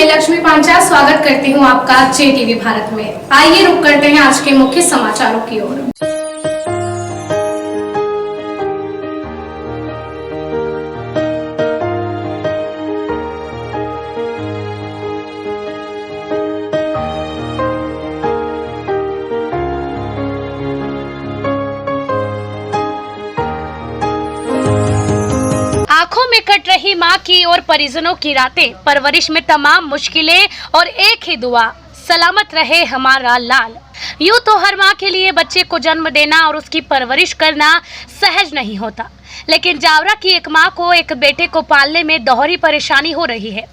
लक्ष्मी पांचाल स्वागत करती हूं आपका JTV भारत में। आइए रुक करते हैं आज के मुख्य समाचारों की ओर। आंखों में कट रही मां की और परिजनों की रातें, परवरिश में तमाम मुश्किलें और एक ही दुआ, सलामत रहे हमारा लाल। यूं तो हर मां के लिए बच्चे को जन्म देना और उसकी परवरिश करना सहज नहीं होता, लेकिन जावरा की एक मां को एक बेटे को पालने में दोहरी परेशानी हो रही है।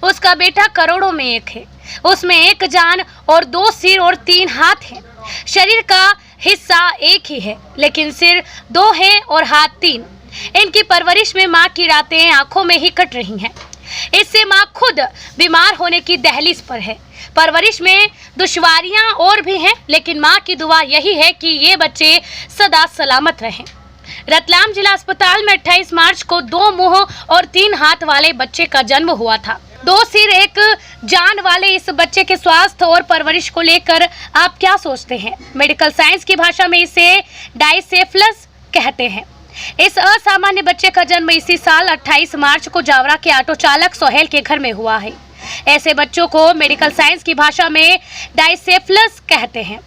उसका बेटा करोड़ों में एक है, उसमें एक जान और 2 सिर और 3 हाथ हैं। शरीर का हिस्सा एक ही है, लेकिन सिर 2 है और हाथ 3। इनकी परवरिश में मां की रातें आंखों में ही कट रही हैं। इससे मां खुद बीमार होने की दहलीज पर है। परवरिश में दुश्वारियां और भी हैं, लेकिन मां की दुआ यही है कि ये बच्चे सदा सलामत रहें। रतलाम जिला अस्पताल में 28 मार्च को 2 मुंह और 3 हाथ वाले बच्चे का जन्म हुआ था। 2 सिर एक जान वाले इस बच्चे के स्वास्थ्य और परवरिश को लेकर आप क्या सोचते हैं? मेडिकल साइंस की भाषा में इसे डाइसेफ्लस कहते हैं। इस असामान्य बच्चे का जन्म इसी साल 28 मार्च को जावरा के ऑटो चालक सोहेल के घर में हुआ है। ऐसे बच्चों को मेडिकल साइंस की भाषा में डाइसेफ्लस कहते हैं,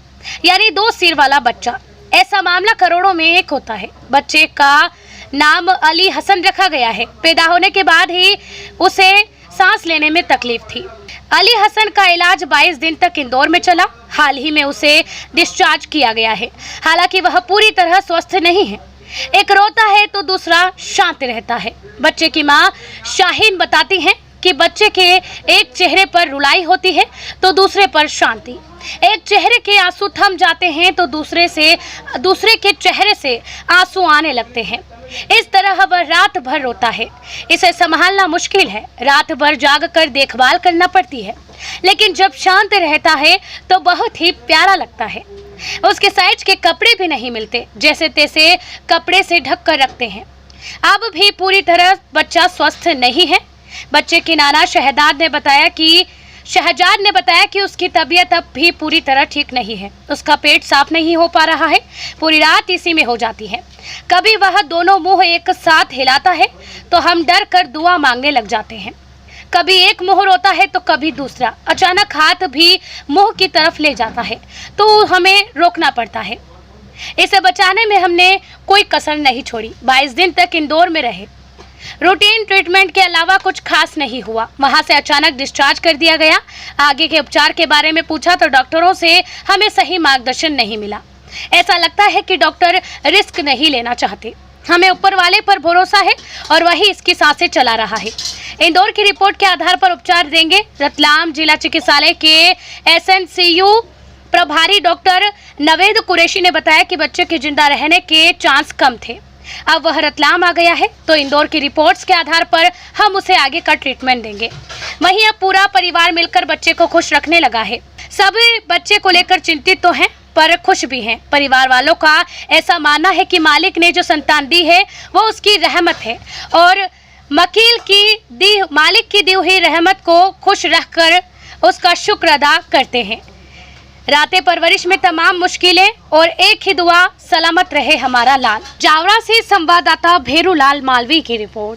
यानी 2 सिर वाला बच्चा। ऐसा मामला करोड़ों में एक होता है। बच्चे का नाम अली हसन रखा गया है। पैदा होने के बाद ही उसे सांस लेने में तकलीफ थी। अली हसन का इलाज 22 दिन तक इंदौर में चला। हाल ही में उसे डिस्चार्ज किया गया है। हालांकि वह पूरी तरह स्वस्थ नहीं है। एक रोता है तो दूसरा शांत रहता है। बच्चे की मां शाहीन बताती हैं कि बच्चे के एक चेहरे पर रुलाई होती है तो दूसरे पर शांति। एक चेहरे के आंसू थम जाते हैं तो दूसरे के चेहरे से आंसू आने लगते हैं। इस तरह वह रात भर रोता है। इसे संभालना मुश्किल है। रात भर जागकर देखभाल करना पड़ती है, लेकिन जब शांत रहता है तो बहुत ही प्यारा लगता है। उसके साइज के कपड़े भी नहीं मिलते, जैसे तैसे कपड़े से ढक कर रखते हैं। अब भी पूरी तरह बच्चा स्वस्थ नहीं है। बच्चे के नाना शहजाद ने बताया कि उसकी तबीयत अब भी पूरी तरह ठीक नहीं है। उसका पेट साफ नहीं हो पा रहा है, पूरी रात इसी में हो जाती है। कभी वह दोनों मुंह एक साथ हिलाता है तो हम डर कर दुआ मांगने लग जाते हैं। कभी एक मुंह रोता है तो कभी दूसरा। अचानक हाथ भी मुंह की तरफ ले जाता है तो हमें रोकना पड़ता है। इसे बचाने में हमने कोई कसर नहीं छोड़ी। 22 दिन तक इंदौर में रहे। रूटीन ट्रीटमेंट के अलावा कुछ खास नहीं हुआ। वहां से अचानक डिस्चार्ज कर दिया गया। आगे के उपचार के बारे में पूछा तो डॉक्टरों से हमें सही मार्गदर्शन नहीं मिला। ऐसा लगता है कि डॉक्टर रिस्क नहीं लेना चाहते। हमें ऊपर वाले पर भरोसा है और वही इसकी सांसें चला रहा है। इंदौर की रिपोर्ट के आधार पर उपचार देंगे। रतलाम जिला चिकित्सालय के SNCU प्रभारी डॉक्टर नवेद कुरैशी ने बताया कि बच्चे के जिंदा रहने के चांस कम थे। अब वह रतलाम आ गया है तो इंदौर की रिपोर्ट्स के आधार पर हम उसे आगे का ट्रीटमेंट देंगे। वहीं अब पूरा परिवार मिलकर बच्चे को खुश रखने लगा है। सभी बच्चे को लेकर चिंतित तो हैं पर खुश भी हैं। परिवार वालों का ऐसा मानना है कि मालिक ने जो संतान दी है वो उसकी रहमत है और मालिक की दी हुई रहमत को खुश रखकर उसका शुक्र अदा करते हैं। रातें परवरिश में तमाम मुश्किलें और एक ही दुआ, सलामत रहे हमारा लाल। जावरा से संवाददाता भेरूलाल मालवी की रिपोर्ट।